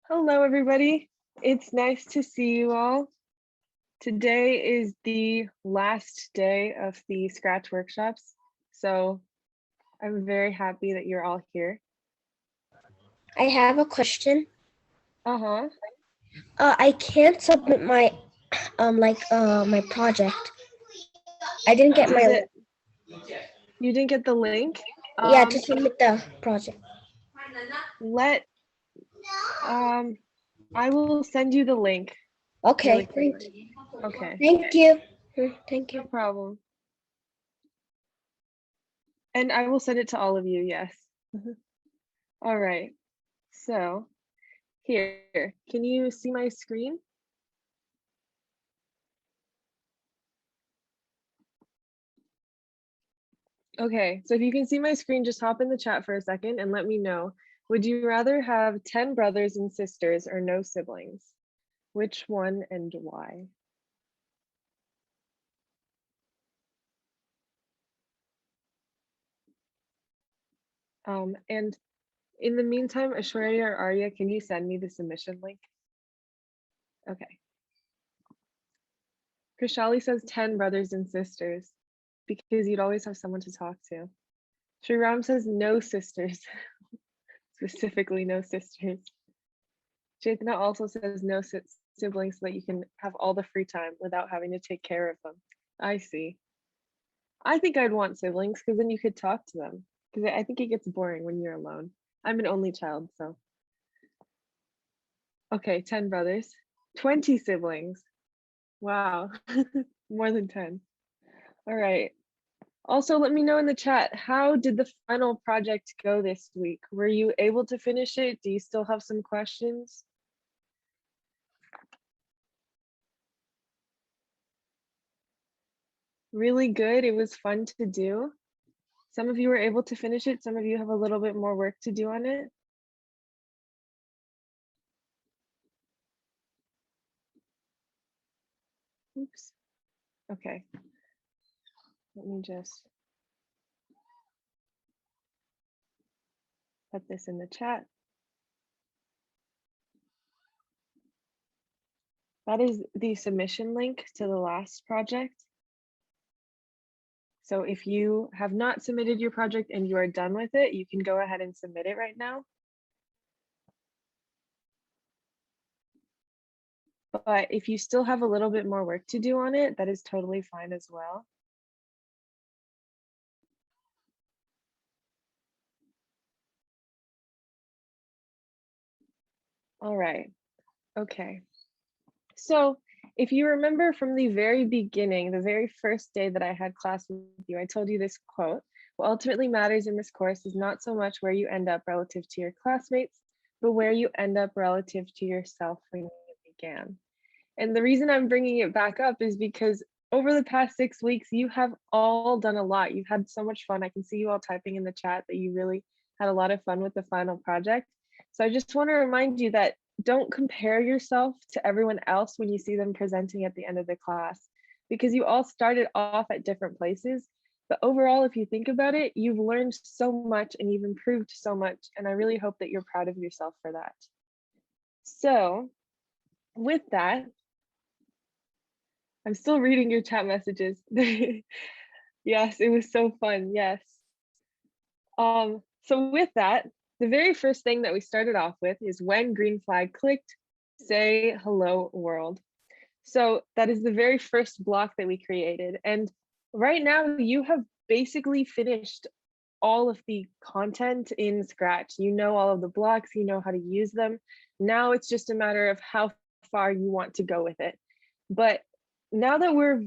Hello, everybody. It's nice to see you all. Today is the last day of the Scratch workshops, so I'm very happy that you're all here. I have a question. Uh-huh. I can't submit my my project. I didn't get my link. You didn't get the link? Yeah, to submit the project. I will send you the link. Okay, Really great. quickly. Okay, Thank you. Thank no you. problem. And I will send it to all of you, yes. All right, so here, can you see my screen? Okay, so if you can see my screen, just hop in the chat for a second and let me know. Would you rather have 10 brothers and sisters or no siblings? Which one and why? And in the meantime, Ashwarya or Arya, can you send me the submission link? Okay. Krishali says 10 brothers and sisters because you'd always have someone to talk to. Shriram says no sisters, specifically no sisters. Chaitanya also says no siblings so that you can have all the free time without having to take care of them. I see. I think I'd want siblings because then you could talk to them. Because I think it gets boring when you're alone. I'm an only child, so. Okay, 10 brothers, 20 siblings. Wow, more than 10. All right. Also, let me know in the chat, how did the final project go this week? Were you able to finish it? Do you still have some questions? Really good. It was fun to do. Some of you were able to finish it. Some of you have a little bit more work to do on it. Oops. Okay. Let me just put this in the chat. That is the submission link to the last project. So if you have not submitted your project and you are done with it, you can go ahead and submit it right now. But if you still have a little bit more work to do on it, that is totally fine as well. All right, okay. So if you remember from the very beginning, the very first day that I had class with you, I told you this quote: what ultimately matters in this course is not so much where you end up relative to your classmates, but where you end up relative to yourself when you began. And the reason I'm bringing it back up is because over the past 6 weeks, you have all done a lot. You've had so much fun. I can see you all typing in the chat that you really had a lot of fun with the final project. So I just want to remind you that don't compare yourself to everyone else when you see them presenting at the end of the class, because you all started off at different places. But overall, if you think about it, you've learned so much and you've improved so much. And I really hope that you're proud of yourself for that. So with that, I'm still reading your chat messages. Yes, it was so fun. Yes. So with that, the very first thing that we started off with is when green flag clicked, say hello world. So that is the very first block that we created. And right now you have basically finished all of the content in Scratch. You know all of the blocks, you know how to use them. Now it's just a matter of how far you want to go with it. But now that we're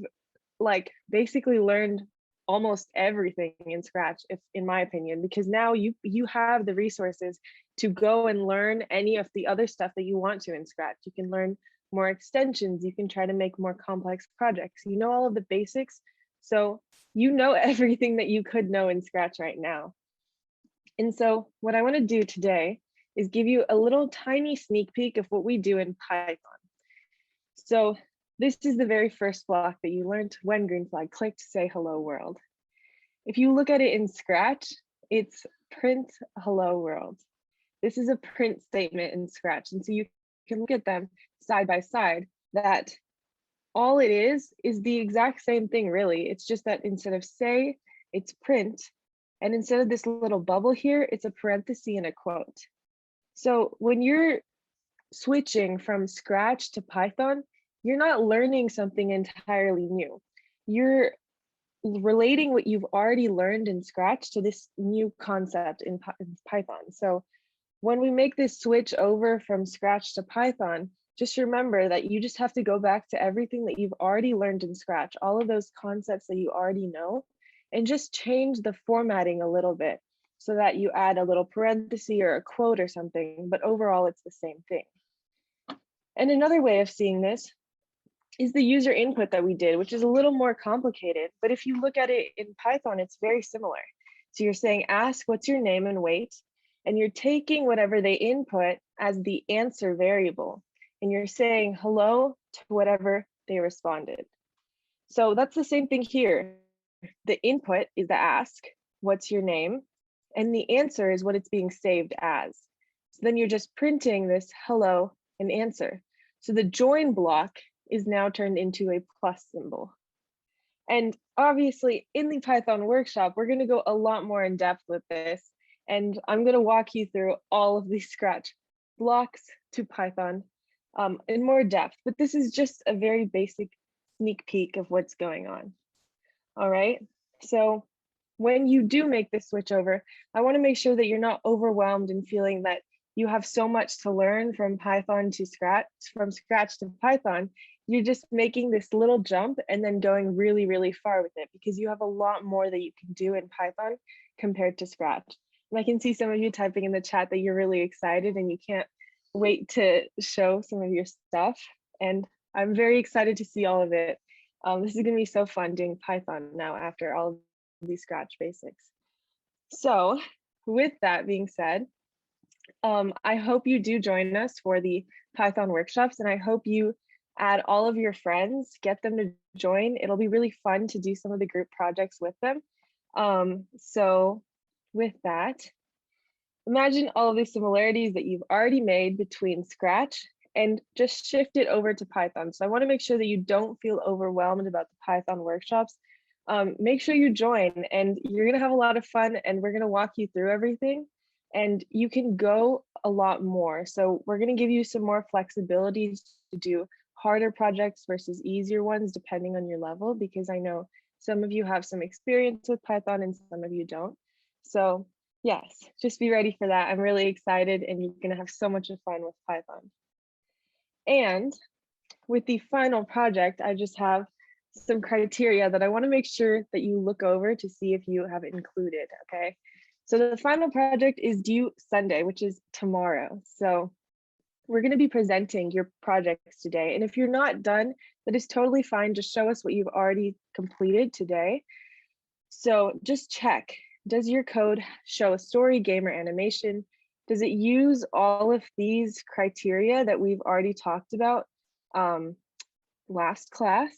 like basically learned almost everything in Scratch, if in my opinion, because now you have the resources to go and learn any of the other stuff that you want to in Scratch. You can learn more extensions, you can try to make more complex projects. You know all of the basics, so you know everything that you could know in Scratch right now. And so what I want to do today is give you a little tiny sneak peek of what we do in Python. So this is the very first block that you learned when green flag clicked, say hello world. If you look at it in Scratch, it's print hello world. This is a print statement in Scratch. And so you can look at them side by side, that all it is the exact same thing, really. It's just that instead of say, it's print. And instead of this little bubble here, it's a parenthesis and a quote. So when you're switching from Scratch to Python, you're not learning something entirely new. You're relating what you've already learned in Scratch to this new concept in Python. So when we make this switch over from Scratch to Python, just remember that you just have to go back to everything that you've already learned in Scratch, all of those concepts that you already know, and just change the formatting a little bit so that you add a little parenthesis or a quote or something, but overall it's the same thing. And another way of seeing this is the user input that we did, which is a little more complicated, but if you look at it in Python, it's very similar. So you're saying, ask what's your name and weight, and you're taking whatever they input as the answer variable, and you're saying hello to whatever they responded. So that's the same thing here. The input is the ask, what's your name, and the answer is what it's being saved as. So then you're just printing this hello and answer. So the join block is now turned into a plus symbol. And obviously in the Python workshop, we're going to go a lot more in depth with this. And I'm going to walk you through all of these Scratch blocks to Python in more depth, but this is just a very basic sneak peek of what's going on. All right, so when you do make this switch over, I want to make sure that you're not overwhelmed and feeling that you have so much to learn from Python to Scratch, from Scratch to Python. You're just making this little jump and then going really, really far with it, because you have a lot more that you can do in Python compared to Scratch. And I can see some of you typing in the chat that you're really excited and you can't wait to show some of your stuff. And I'm very excited to see all of it. This is going to be so fun doing Python now after all of these Scratch basics. So with that being said, I hope you do join us for the Python workshops, and I hope you add all of your friends, get them to join. It'll be really fun to do some of the group projects with them. So with that, imagine all of the similarities that you've already made between Scratch and just shift it over to Python. So I want to make sure that you don't feel overwhelmed about the Python workshops. Make sure you join, and you're going to have a lot of fun, and we're going to walk you through everything, and you can go a lot more. So we're going to give you some more flexibility to do harder projects versus easier ones depending on your level, because I know some of you have some experience with Python and some of you don't. So yes, just be ready for that. I'm really excited, and you're going to have so much fun with Python. And with the final project, I just have some criteria that I want to make sure that you look over to see if you have it included, okay? So the final project is due Sunday, which is tomorrow. So we're going to be presenting your projects today. And if you're not done, that is totally fine. Just show us what you've already completed today. So just check, does your code show a story, game, or animation? Does it use all of these criteria that we've already talked about last class?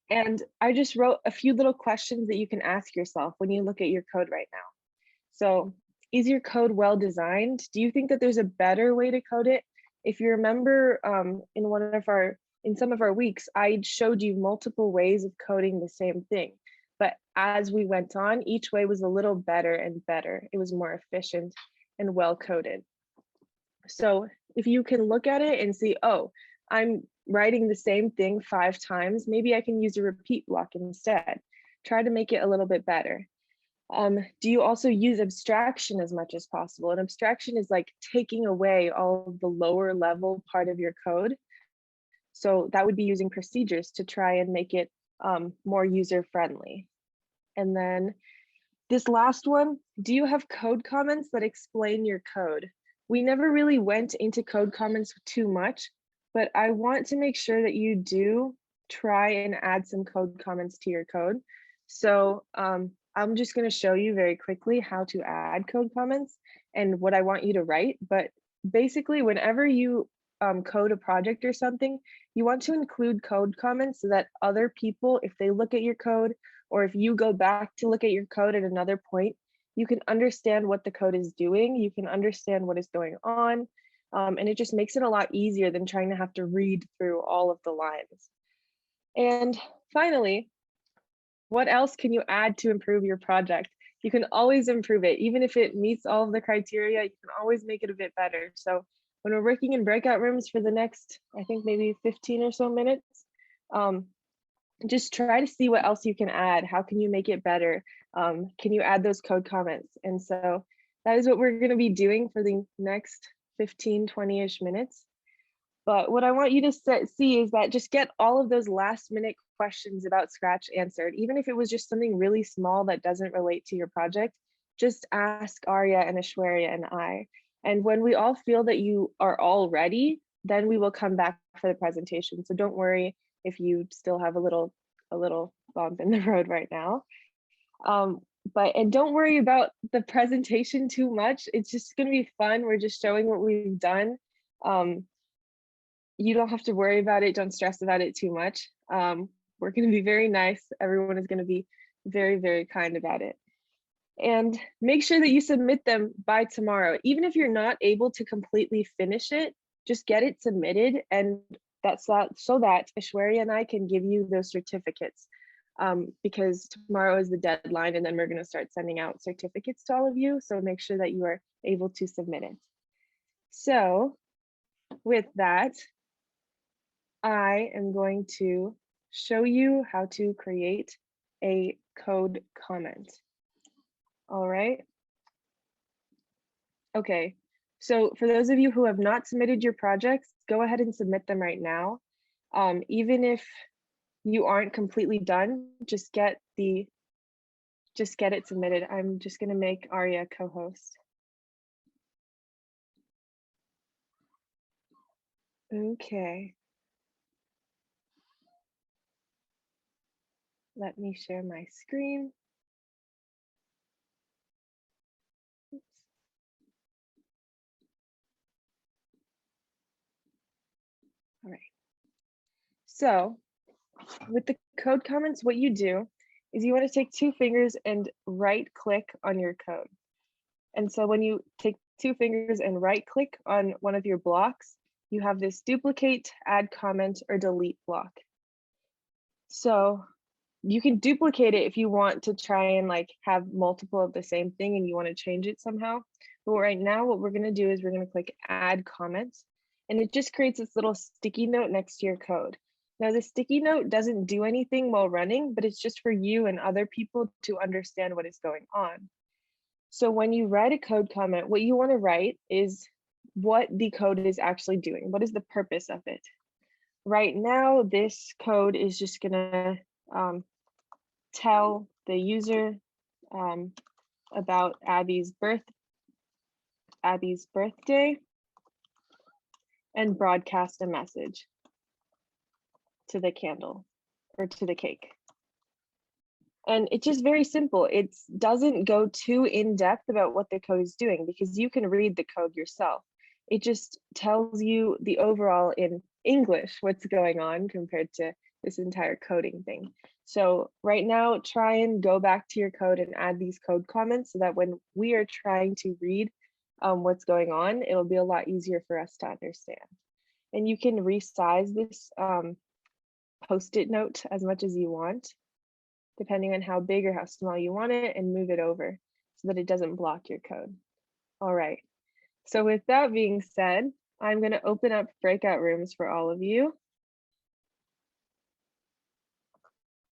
And I just wrote a few little questions that you can ask yourself when you look at your code right now. So, is your code well designed? Do you think that there's a better way to code it? If you remember in some of our weeks, I showed you multiple ways of coding the same thing. But as we went on, each way was a little better and better. It was more efficient and well coded. So if you can look at it and see, oh, I'm writing the same thing 5 times, maybe I can use a repeat block instead. Try to make it a little bit better. Do you also use abstraction as much as possible? And abstraction is like taking away all of the lower level part of your code. So that would be using procedures to try and make it more user friendly. And then this last one, do you have code comments that explain your code? We never really went into code comments too much, but I want to make sure that you do try and add some code comments to your code. So I'm just going to show you very quickly how to add code comments and what I want you to write. But basically, whenever you code a project or something, you want to include code comments so that other people, if they look at your code, or if you go back to look at your code at another point, you can understand what the code is doing, you can understand what is going on, and it just makes it a lot easier than trying to have to read through all of the lines. And finally, what else can you add to improve your project? You can always improve it. Even if it meets all of the criteria, you can always make it a bit better. So when we're working in breakout rooms for the next, I think maybe 15 or so minutes, um, just try to see what else you can add. How can you make it better? Can you add those code comments? And so that is what we're going to be doing for the next 15, 20-ish minutes. But what I want you to see is that just get all of those last minute questions about Scratch answered. Even if it was just something really small that doesn't relate to your project, just ask Arya and Ashwarya and I. And when we all feel that you are all ready, then we will come back for the presentation. So don't worry if you still have a little bump in the road right now. And don't worry about the presentation too much. It's just going to be fun. We're just showing what we've done. You don't have to worry about it. Don't stress about it too much. We're going to be very nice. Everyone is going to be very, very kind about it. And make sure that you submit them by tomorrow. Even if you're not able to completely finish it, just get it submitted, and so that Ashwarya and I can give you those certificates, because tomorrow is the deadline, and then we're going to start sending out certificates to all of you. So make sure that you are able to submit it. So with that, I am going to show you how to create a code comment. All right. Okay, so for those of you who have not submitted your projects, go ahead and submit them right now. Even if you aren't completely done, just get it submitted. I'm just gonna make Arya co-host. Okay. Let me share my screen. Oops. All right. So with the code comments, what you do is you want to take two fingers and right click on your code. And so when you take two fingers and right click on one of your blocks, you have this duplicate, add comment, or delete block. So you can duplicate it if you want to try and like have multiple of the same thing and you want to change it somehow. But right now, what we're going to do is we're going to click add comment, and it just creates this little sticky note next to your code. Now, the sticky note doesn't do anything while running, but it's just for you and other people to understand what is going on. So when you write a code comment, what you want to write is what the code is actually doing. What is the purpose of it? Right now, this code is just gonna tell the user about Abby's birthday and broadcast a message to the candle or to the cake. And it's just very simple. It doesn't go too in depth about what the code is doing because you can read the code yourself. It just tells you the overall in English what's going on compared to this entire coding thing. So right now, try and go back to your code and add these code comments so that when we are trying to read what's going on, it'll be a lot easier for us to understand. And you can resize this post-it note as much as you want, depending on how big or how small you want it, and move it over so that it doesn't block your code. All right, so with that being said, I'm gonna open up breakout rooms for all of you.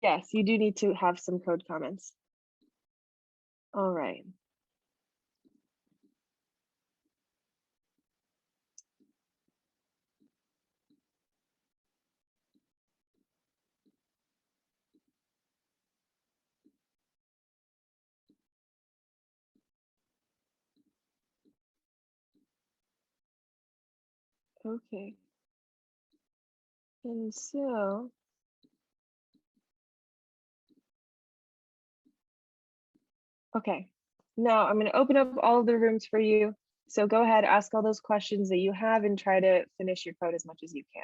Yes, you do need to have some code comments. All right. Okay. And so, okay. Now I'm going to open up all of the rooms for you. So go ahead, ask all those questions that you have and try to finish your code as much as you can.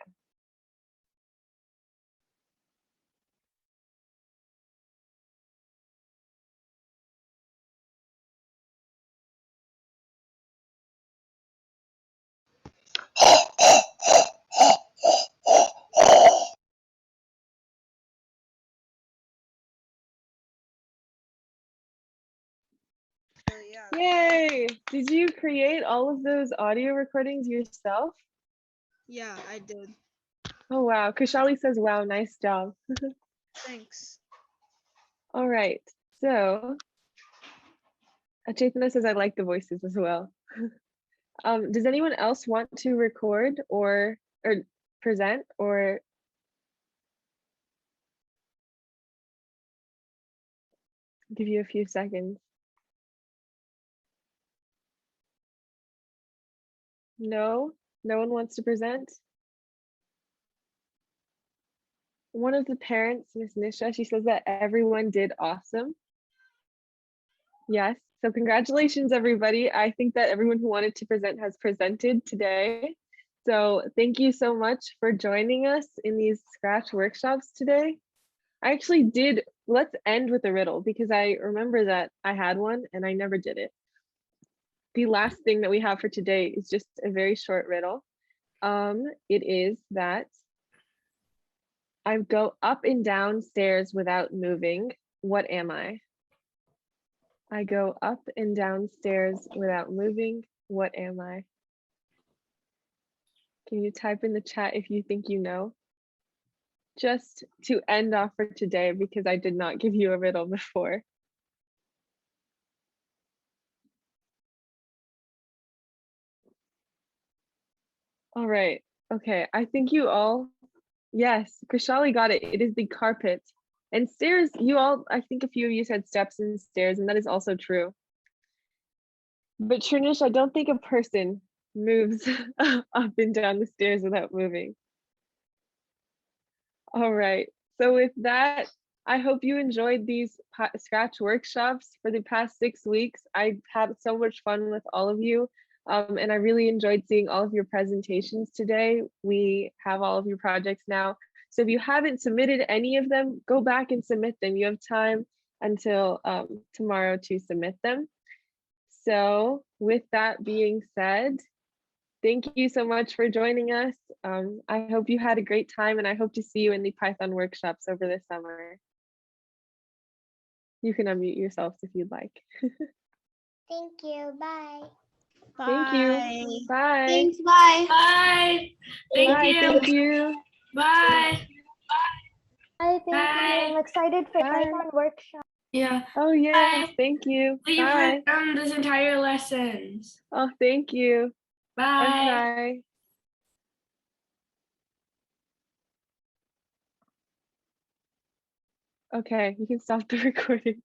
yeah. Yay! Did you create all of those audio recordings yourself? Yeah, I did. Oh, wow. Kushali says, wow, nice job. Thanks. All right. So, Chaitanya says, I like the voices as well. Does anyone else want to record or present or give you a few seconds? No? No one wants to present? One of the parents, Miss Nisha, she says that everyone did awesome. Yes, so congratulations, everybody. I think that everyone who wanted to present has presented today. So thank you so much for joining us in these Scratch workshops today. I actually did, let's end with a riddle because I remember that I had one and I never did it. The last thing that we have for today is just a very short riddle. It is that I go up and down stairs without moving. What am I? I go up and down stairs without moving. What am I? Can you type in the chat if you think you know? Just to end off for today because I did not give you a riddle before. All right. Okay. I think you all, yes, Krishali got it. It is the carpet. And stairs, you all, I think a few of you said steps and stairs, and that is also true. But Trinish, I don't think a person moves up and down the stairs without moving. All right. So with that, I hope you enjoyed these Scratch workshops for the past 6 weeks. I had so much fun with all of you. And I really enjoyed seeing all of your presentations today. We have all of your projects now. So if you haven't submitted any of them, go back and submit them. You have time until tomorrow to submit them. So with that being said, thank you so much for joining us. I hope you had a great time and I hope to see you in the Python workshops over the summer. You can unmute yourselves if you'd like. Thank you. Bye. Thank you. Bye. Thanks. Bye. Bye. Thank Bye. you. Thank you. Bye. Bye. Thank you. Bye. I'm excited for Bye. Python workshop. Yeah. Oh, yes. Bye. Thank you. We've Bye. done this entire lessons. Oh, thank you. Bye. Bye. Okay, you can stop the recording.